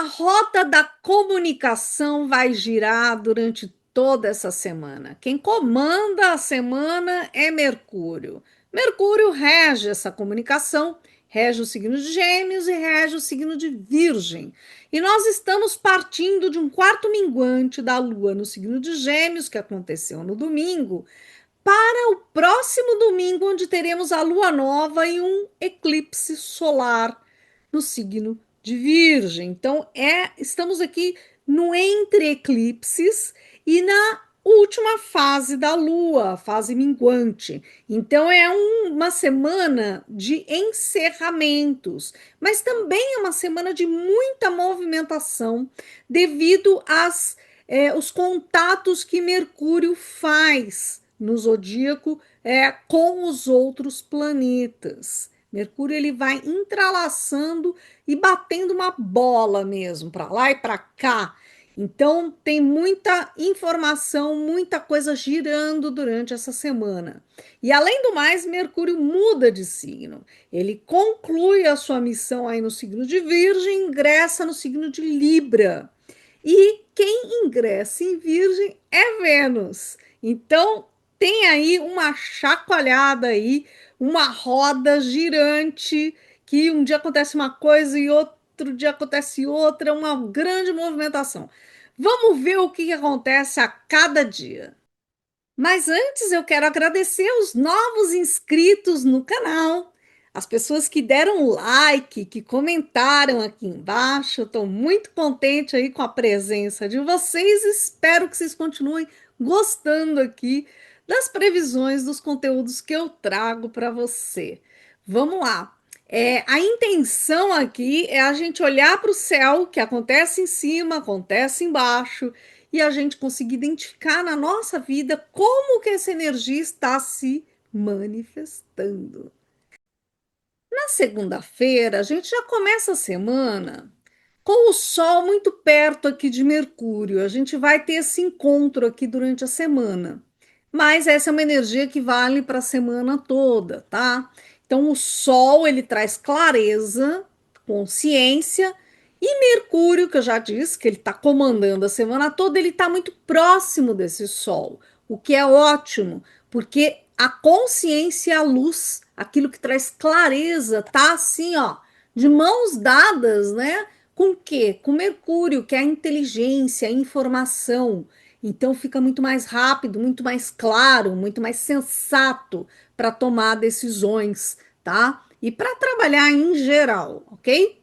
roda da comunicação vai girar durante toda essa semana. Quem comanda a semana é Mercúrio. Mercúrio rege essa comunicação, rege o signo de Gêmeos e rege o signo de Virgem. E nós estamos partindo de um quarto minguante da Lua no signo de Gêmeos, que aconteceu no domingo, para o próximo domingo, onde teremos a lua nova e um eclipse solar no signo de Virgem. Então, estamos aqui no entre eclipses e na última fase da lua, fase minguante. Então, uma semana de encerramentos, mas também é uma semana de muita movimentação devido os contatos que Mercúrio faz no zodíaco com os outros planetas. Mercúrio ele vai entrelaçando e batendo uma bola mesmo para lá e para cá. Então tem muita informação, muita coisa girando durante essa semana. E além do mais, Mercúrio muda de signo. Ele conclui a sua missão aí no signo de Virgem, ingressa no signo de Libra. E quem ingressa em Virgem é Vênus. Então tem aí uma chacoalhada aí, uma roda girante, que um dia acontece uma coisa e outro dia acontece outra, uma grande movimentação. Vamos ver o que acontece a cada dia. Mas antes eu quero agradecer os novos inscritos no canal, as pessoas que deram like, que comentaram aqui embaixo. Eu estou muito contente aí com a presença de vocês. Espero que vocês continuem gostando aqui das previsões dos conteúdos que eu trago para você. Vamos lá. A intenção aqui é a gente olhar para o céu, que acontece em cima, acontece embaixo, e a gente conseguir identificar na nossa vida como que essa energia está se manifestando. Na segunda-feira, a gente já começa a semana com o Sol muito perto aqui de Mercúrio. A gente vai ter esse encontro aqui durante a semana. Mas essa é uma energia que vale para a semana toda, tá? Então o Sol ele traz clareza, consciência e Mercúrio, que eu já disse que ele está comandando a semana toda, ele está muito próximo desse Sol, o que é ótimo, porque a consciência e a luz, aquilo que traz clareza, tá assim, ó, de mãos dadas, né? Com o quê? Com Mercúrio, que é a inteligência, a informação. Então fica muito mais rápido, muito mais claro, muito mais sensato para tomar decisões, tá? E para trabalhar em geral, ok?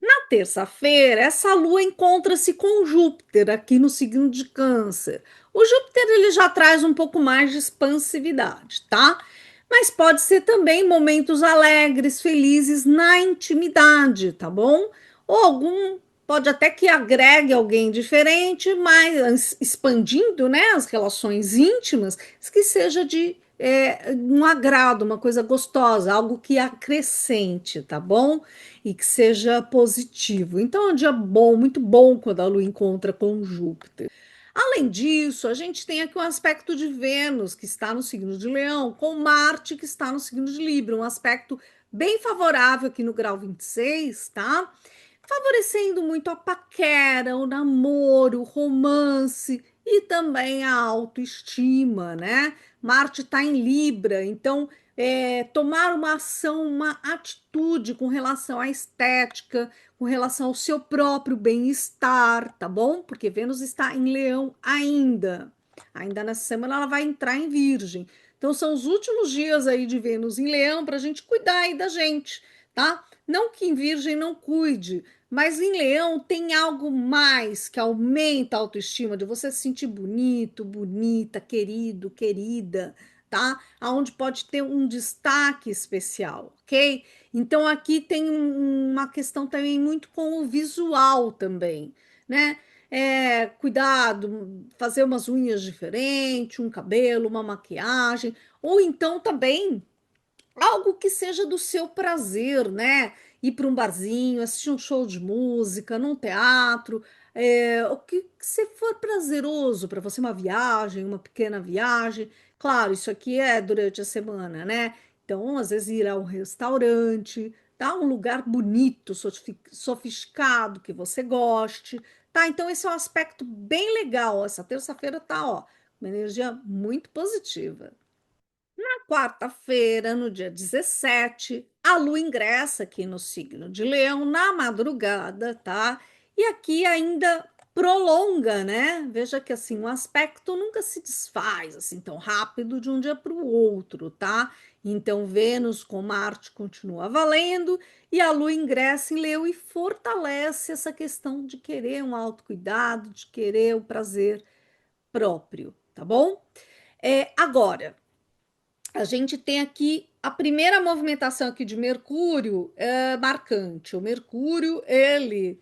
Na terça-feira, essa lua encontra-se com Júpiter aqui no signo de Câncer. O Júpiter ele já traz um pouco mais de expansividade, tá? Mas pode ser também momentos alegres, felizes na intimidade, tá bom? Ou algum pode até que agregue alguém diferente, mas expandindo, né, as relações íntimas, que seja de um agrado, uma coisa gostosa, algo que acrescente, tá bom? E que seja positivo. Então, é um dia bom, muito bom quando a Lua encontra com Júpiter. Além disso, a gente tem aqui um aspecto de Vênus, que está no signo de Leão, com Marte, que está no signo de Libra, um aspecto bem favorável aqui no grau 26, tá? Favorecendo muito a paquera, o namoro, o romance e também a autoestima, né? Marte está em Libra, então tomar uma ação, uma atitude com relação à estética, com relação ao seu próprio bem-estar, tá bom? Porque Vênus está em Leão ainda. Ainda nessa semana ela vai entrar em Virgem. Então são os últimos dias aí de Vênus em Leão para a gente cuidar aí da gente, tá? Não que em Virgem não cuide, mas em Leão tem algo mais que aumenta a autoestima de você se sentir bonito, bonita, querido, querida, tá? Aonde pode ter um destaque especial, ok? Então aqui tem uma questão também muito com o visual também, né? Cuidado, fazer umas unhas diferentes, um cabelo, uma maquiagem, ou então também algo que seja do seu prazer, né? Ir para um barzinho, assistir um show de música, num teatro, o que se for prazeroso para você, uma viagem, uma pequena viagem. Claro, isso aqui é durante a semana, né? Então, às vezes ir a um restaurante, tá? Um lugar bonito, sofisticado, que você goste, tá? Então, esse é um aspecto bem legal. Essa terça-feira tá, ó, uma energia muito positiva. Na quarta-feira, no dia 17, a Lua ingressa aqui no signo de Leão na madrugada, tá? E aqui ainda prolonga, né? Veja que assim, um aspecto nunca se desfaz assim tão rápido de um dia para o outro, tá? Então, Vênus com Marte continua valendo e a Lua ingressa em Leão e fortalece essa questão de querer um autocuidado, de querer o prazer próprio, tá bom? Agora, a gente tem aqui a primeira movimentação aqui de Mercúrio marcante. O Mercúrio, ele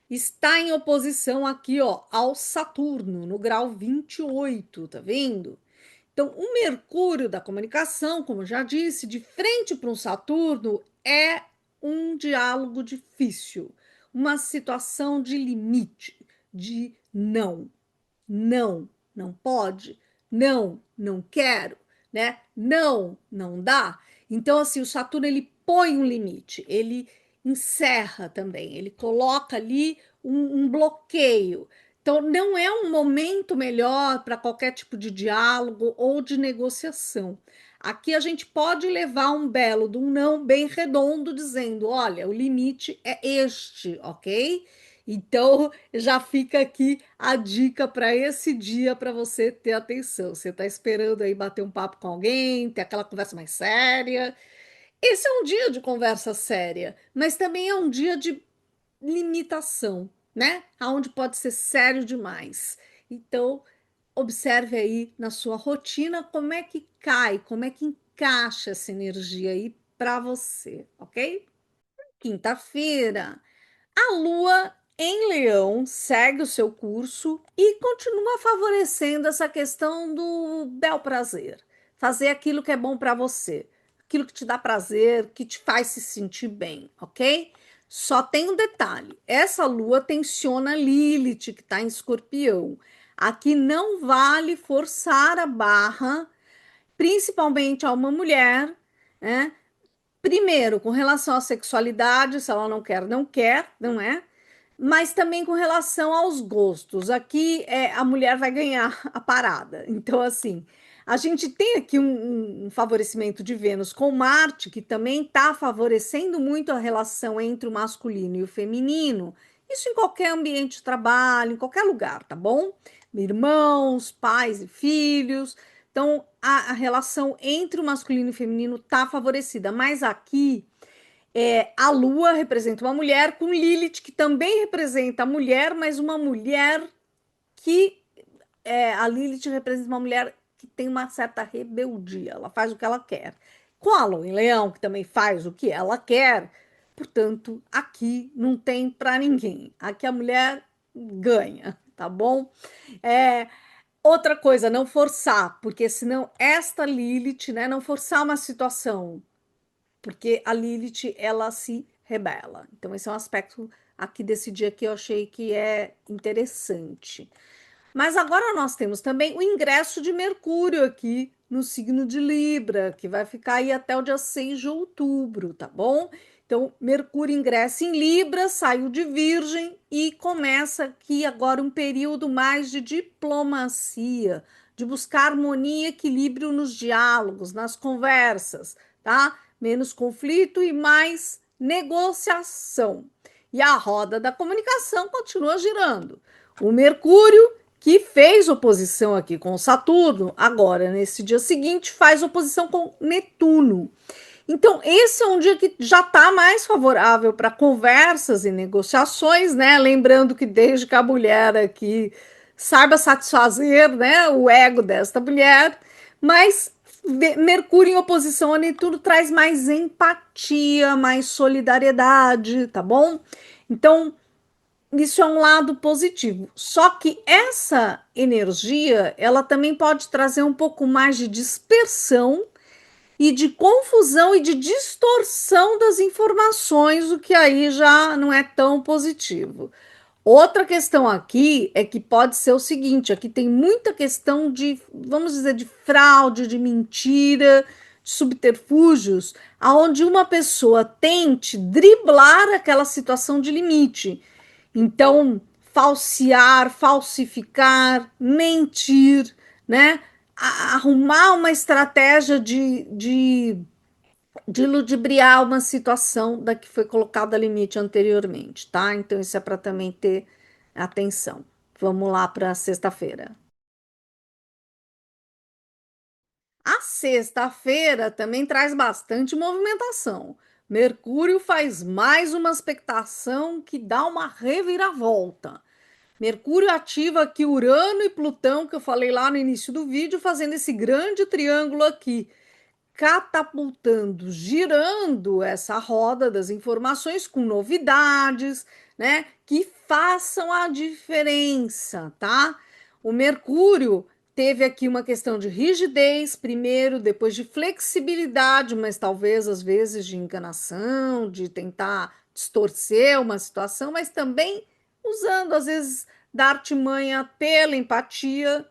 está em oposição aqui, ó, ao Saturno, no grau 28, tá vendo? Então, o Mercúrio da comunicação, como eu já disse, de frente para um Saturno, é um diálogo difícil, uma situação de limite, de não, não, não pode, não, não quero, né? Não, não dá. Então, assim, o Saturno ele põe um limite, ele encerra também, ele coloca ali um bloqueio. Então, não é um momento melhor para qualquer tipo de diálogo ou de negociação. Aqui a gente pode levar um belo de um não bem redondo, dizendo: olha, o limite é este, ok? Então, já fica aqui a dica para esse dia para você ter atenção. Você está esperando aí bater um papo com alguém, ter aquela conversa mais séria. Esse é um dia de conversa séria, mas também é um dia de limitação, né? Aonde pode ser sério demais. Então, observe aí na sua rotina como é que cai, como é que encaixa essa energia aí para você, ok? Quinta-feira, a Lua em Leão segue o seu curso e continua favorecendo essa questão do bel prazer, fazer aquilo que é bom para você, aquilo que te dá prazer, que te faz se sentir bem, ok? Só tem um detalhe: essa Lua tensiona Lilith, que está em Escorpião. Aqui não vale forçar a barra, principalmente a uma mulher, né? Primeiro, com relação à sexualidade, se ela não quer, não quer, não é? Mas também com relação aos gostos. Aqui a mulher vai ganhar a parada. Então, assim, a gente tem aqui um favorecimento de Vênus com Marte, que também está favorecendo muito a relação entre o masculino e o feminino. Isso em qualquer ambiente de trabalho, em qualquer lugar, tá bom? Irmãos, pais e filhos. Então, a relação entre o masculino e o feminino está favorecida. Mas aqui a Lua representa uma mulher com Lilith, que também representa a mulher, mas uma mulher que a Lilith representa uma mulher que tem uma certa rebeldia, ela faz o que ela quer. Com a Lua em Leão, que também faz o que ela quer, portanto, aqui não tem para ninguém. Aqui a mulher ganha, tá bom? Outra coisa, não forçar, porque senão esta Lilith, né, não forçar uma situação porque a Lilith ela se rebela. Então esse é um aspecto aqui desse dia que eu achei que é interessante. Mas agora nós temos também o ingresso de Mercúrio aqui no signo de Libra, que vai ficar aí até o dia 6 de outubro, tá bom? Então, Mercúrio ingressa em Libra, saiu de Virgem e começa aqui agora um período mais de diplomacia, de buscar harmonia e equilíbrio nos diálogos, nas conversas, tá? Menos conflito e mais negociação. E a roda da comunicação continua girando. O Mercúrio, que fez oposição aqui com Saturno, agora nesse dia seguinte faz oposição com Netuno. Então, esse é um dia que já está mais favorável para conversas e negociações, né? Lembrando que desde que a mulher aqui saiba satisfazer, né, o ego desta mulher, mas Mercúrio em oposição a Netuno traz mais empatia, mais solidariedade, tá bom? Então, isso é um lado positivo. Só que essa energia, ela também pode trazer um pouco mais de dispersão e de confusão e de distorção das informações, o que aí já não é tão positivo. Outra questão aqui é que pode ser o seguinte: aqui tem muita questão de, vamos dizer, de fraude, de mentira, de subterfúgios, aonde uma pessoa tente driblar aquela situação de limite. Então, falsear, falsificar, mentir, né? Arrumar uma estratégia de ludibriar uma situação da que foi colocada limite anteriormente, tá? Então, isso é para também ter atenção. Vamos lá para sexta-feira. A sexta-feira também traz bastante movimentação. Mercúrio faz mais uma expectação que dá uma reviravolta. Mercúrio ativa aqui Urano e Plutão, que eu falei lá no início do vídeo, fazendo esse grande triângulo aqui, catapultando, girando essa roda das informações com novidades, né, que façam a diferença, tá? O Mercúrio teve aqui uma questão de rigidez primeiro, depois de flexibilidade, mas talvez às vezes de enganação, de tentar distorcer uma situação, mas também usando às vezes da artimanha pela empatia.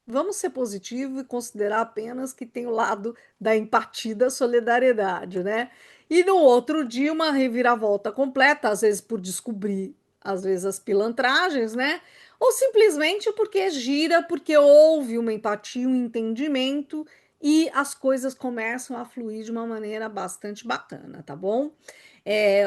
Vamos ser positivos e considerar apenas que tem o lado da empatia, da solidariedade, né? E no outro dia, uma reviravolta completa, às vezes por descobrir, às vezes as pilantragens, né? Ou simplesmente porque gira, porque houve uma empatia, um entendimento e as coisas começam a fluir de uma maneira bastante bacana, tá bom?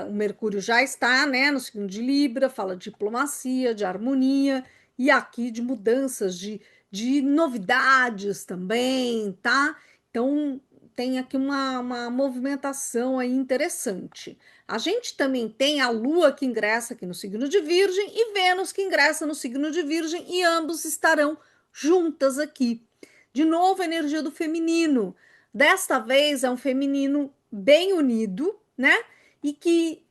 O Mercúrio já está, né, no signo de Libra, fala de diplomacia, de harmonia e aqui de mudanças, de novidades também, tá? Então tem aqui uma movimentação aí interessante. A gente também tem a Lua que ingressa aqui no signo de Virgem e Vênus que ingressa no signo de Virgem e ambos estarão juntas aqui. De novo, a energia do feminino. Desta vez é um feminino bem unido, né? E que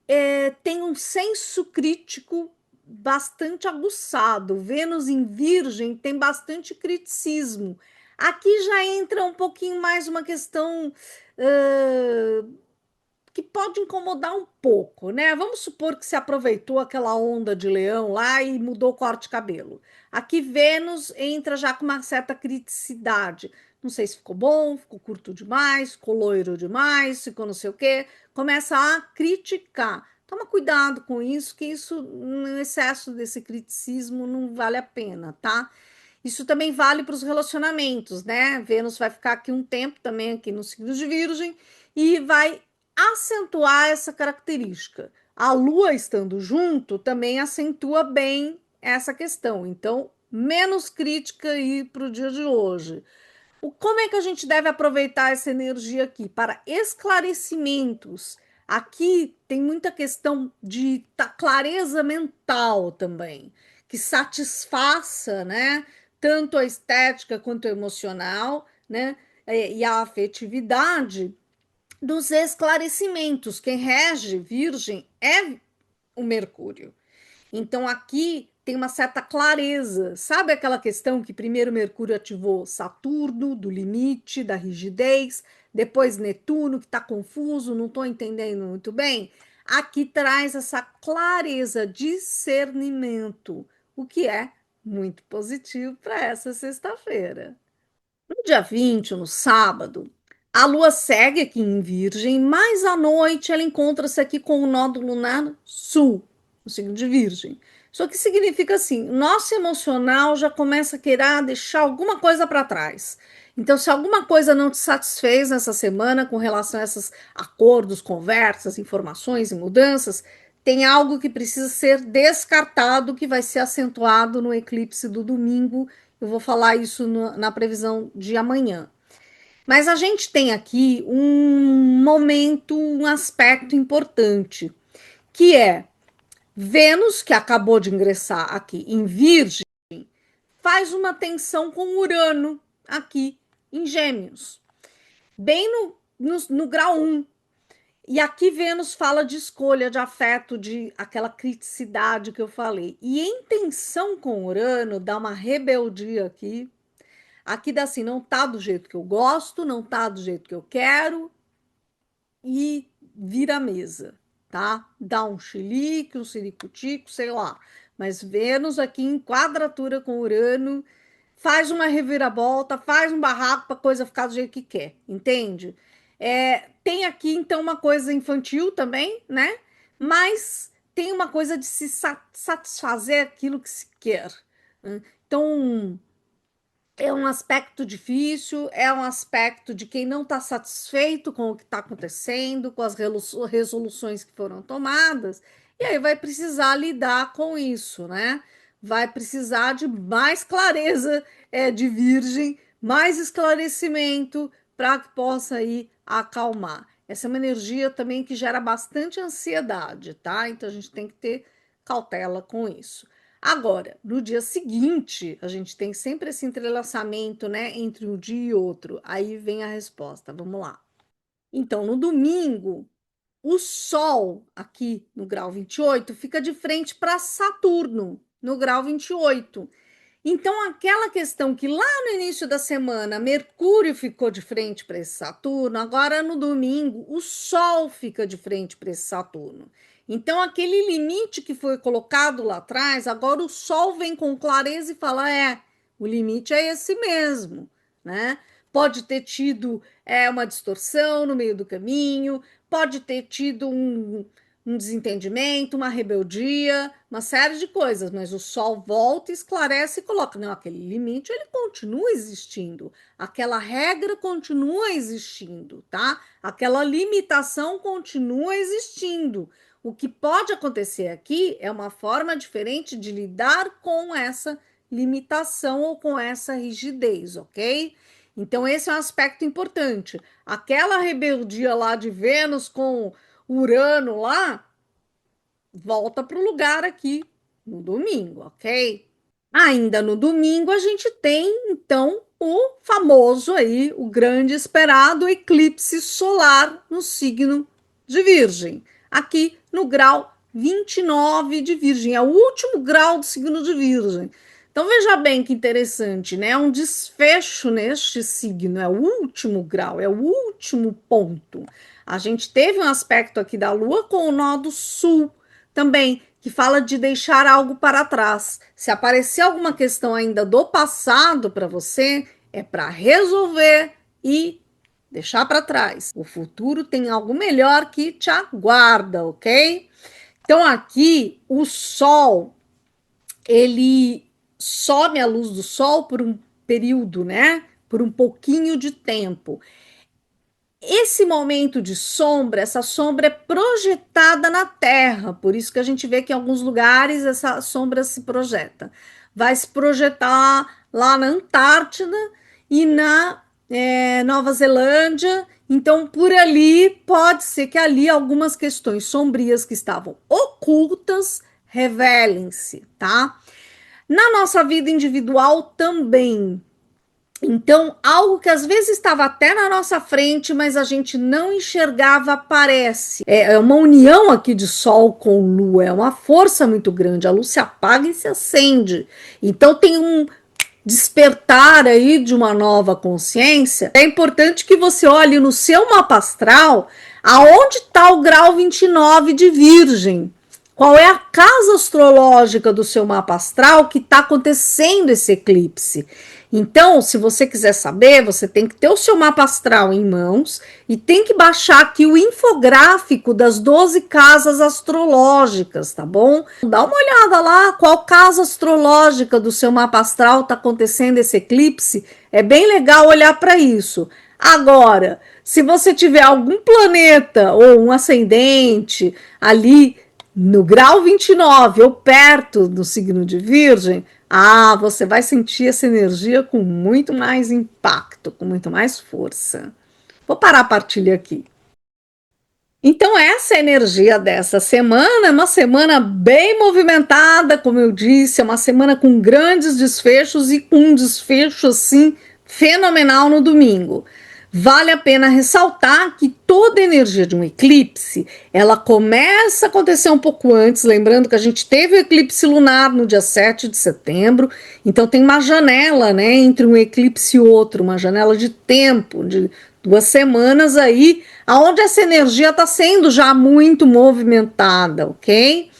tem um senso crítico bastante aguçado. Vênus em Virgem tem bastante criticismo. Aqui já entra um pouquinho mais uma questão que pode incomodar um pouco, né? Vamos supor que se aproveitou aquela onda de leão lá e mudou o corte de cabelo. Aqui Vênus entra já com uma certa criticidade. Não sei se ficou bom, ficou curto demais, ficou loiro demais, ficou não sei o quê. Começa a criticar. Toma cuidado com isso, que isso, no excesso desse criticismo, não vale a pena, tá? Isso também vale para os relacionamentos, né? Vênus vai ficar aqui um tempo também aqui no signo de Virgem e vai acentuar essa característica. A Lua estando junto também acentua bem essa questão. Então, menos crítica aí para o dia de hoje. Como é que a gente deve aproveitar essa energia aqui? Para esclarecimentos. Aqui tem muita questão de clareza mental também, que satisfaça, né? Tanto a estética quanto o emocional, né? E a afetividade dos esclarecimentos. Quem rege Virgem é o Mercúrio. Então aqui tem uma certa clareza. Sabe aquela questão que primeiro Mercúrio ativou Saturno, do limite, da rigidez, depois Netuno, que está confuso, não estou entendendo muito bem? Aqui traz essa clareza, discernimento, o que é muito positivo para essa sexta-feira. No dia 20, no sábado, a Lua segue aqui em Virgem, mas à noite ela encontra-se aqui com o nódo lunar sul, no signo de Virgem. Isso aqui significa assim: nosso emocional já começa a querer deixar alguma coisa para trás. Então, se alguma coisa não te satisfez nessa semana com relação a esses acordos, conversas, informações e mudanças, tem algo que precisa ser descartado, que vai ser acentuado no eclipse do domingo. Eu vou falar isso na previsão de amanhã. Mas a gente tem aqui um momento, um aspecto importante, que é Vênus, que acabou de ingressar aqui em Virgem, faz uma tensão com Urano aqui em Gêmeos, bem no grau 1. E aqui Vênus fala de escolha, de afeto, de aquela criticidade que eu falei. E em tensão com Urano, dá uma rebeldia aqui. Aqui dá assim, não tá do jeito que eu gosto, não tá do jeito que eu quero, e vira a mesa, tá? Dá um chilique, um ciricutico, sei lá. Mas Vênus aqui em quadratura com Urano faz uma reviravolta, faz um barraco para a coisa ficar do jeito que quer, entende? Tem aqui, então, uma coisa infantil também, né? Mas tem uma coisa de se satisfazer aquilo que se quer. Então, é um aspecto difícil, é um aspecto de quem não está satisfeito com o que está acontecendo, com as resoluções que foram tomadas, e aí vai precisar lidar com isso, né? Vai precisar de mais clareza de virgem, mais esclarecimento para que possa aí acalmar. Essa é uma energia também que gera bastante ansiedade, tá? Então a gente tem que ter cautela com isso. Agora, no dia seguinte, a gente tem sempre esse entrelaçamento, né, entre um dia e outro. Aí vem a resposta. Vamos lá. Então, no domingo, o Sol, aqui no grau 28, fica de frente para Saturno, no grau 28. Então, aquela questão que lá no início da semana Mercúrio ficou de frente para esse Saturno, agora no domingo o Sol fica de frente para esse Saturno. Então, aquele limite que foi colocado lá atrás, agora o Sol vem com clareza e fala: o limite é esse mesmo, né? Pode ter tido uma distorção no meio do caminho, pode ter tido um desentendimento, uma rebeldia, uma série de coisas, mas o Sol volta, esclarece e coloca, não, aquele limite ele continua existindo, aquela regra continua existindo, tá? Aquela limitação continua existindo. O que pode acontecer aqui é uma forma diferente de lidar com essa limitação ou com essa rigidez, ok? Então, esse é um aspecto importante. Aquela rebeldia lá de Vênus com Urano lá, volta para o lugar aqui no domingo, ok? Ainda no domingo a gente tem então o famoso aí, o grande esperado eclipse solar no signo de Virgem, aqui no grau 29 de Virgem, é o último grau do signo de Virgem. Então veja bem que interessante, né? É um desfecho neste signo, é o último grau, é o último ponto. A gente teve um aspecto aqui da Lua com o nó do sul também, que fala de deixar algo para trás. Se aparecer alguma questão ainda do passado para você, é para resolver e deixar para trás. O futuro tem algo melhor que te aguarda, ok? Então aqui o Sol, ele sobe a luz do Sol por um período, né? Por um pouquinho de tempo. Esse momento de sombra, essa sombra é projetada na Terra, por isso que a gente vê que em alguns lugares essa sombra se projeta. Vai se projetar lá na Antártida e na Nova Zelândia. Então, por ali, pode ser que ali algumas questões sombrias que estavam ocultas revelem-se, tá? Na nossa vida individual também. Então, algo que às vezes estava até na nossa frente, mas a gente não enxergava, aparece. É uma união aqui de Sol com Lua, é uma força muito grande. A luz se apaga e se acende. Então, tem um despertar aí de uma nova consciência. É importante que você olhe no seu mapa astral aonde está o grau 29 de Virgem. Qual é a casa astrológica do seu mapa astral que está acontecendo esse eclipse? Então, se você quiser saber, você tem que ter o seu mapa astral em mãos e tem que baixar aqui o infográfico das 12 casas astrológicas, tá bom? Dá uma olhada lá, qual casa astrológica do seu mapa astral está acontecendo esse eclipse. É bem legal olhar para isso. Agora, se você tiver algum planeta ou um ascendente ali no grau 29 ou perto do signo de Virgem, você vai sentir essa energia com muito mais impacto, com muito mais força. Vou parar a partilha aqui. Então, essa energia dessa semana é uma semana bem movimentada, como eu disse, é uma semana com grandes desfechos e com um desfecho assim fenomenal no domingo. Vale a pena ressaltar que toda energia de um eclipse, ela começa a acontecer um pouco antes, lembrando que a gente teve o eclipse lunar no dia 7 de setembro, então tem uma janela, né, entre um eclipse e outro, uma janela de tempo, de 2 semanas aí, aonde essa energia está sendo já muito movimentada, ok?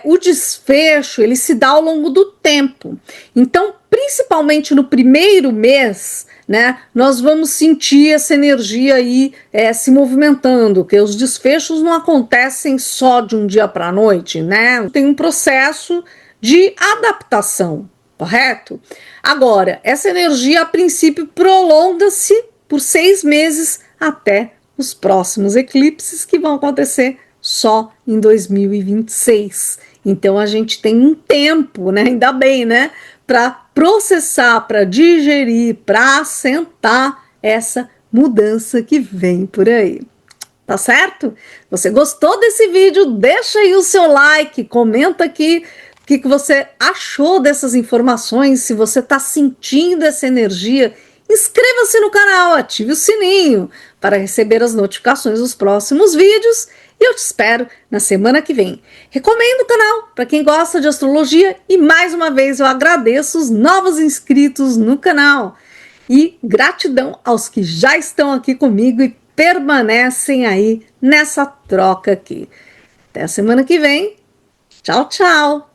O desfecho ele se dá ao longo do tempo. Então, principalmente no primeiro mês, né, nós vamos sentir essa energia aí se movimentando, porque os desfechos não acontecem só de um dia para a noite, né? Tem um processo de adaptação, correto? Agora, essa energia a princípio prolonga-se por 6 meses até os próximos eclipses que vão acontecer só em 2026. Então a gente tem um tempo, né? Ainda bem, né? Para processar, para digerir, para assentar essa mudança que vem por aí. Tá certo? Você gostou desse vídeo? Deixa aí o seu like, comenta aqui o que você achou dessas informações, se você está sentindo essa energia. Inscreva-se no canal, ative o sininho para receber as notificações dos próximos vídeos e eu te espero na semana que vem. Recomendo o canal para quem gosta de astrologia e mais uma vez eu agradeço os novos inscritos no canal e gratidão aos que já estão aqui comigo e permanecem aí nessa troca aqui. Até a semana que vem. Tchau, tchau!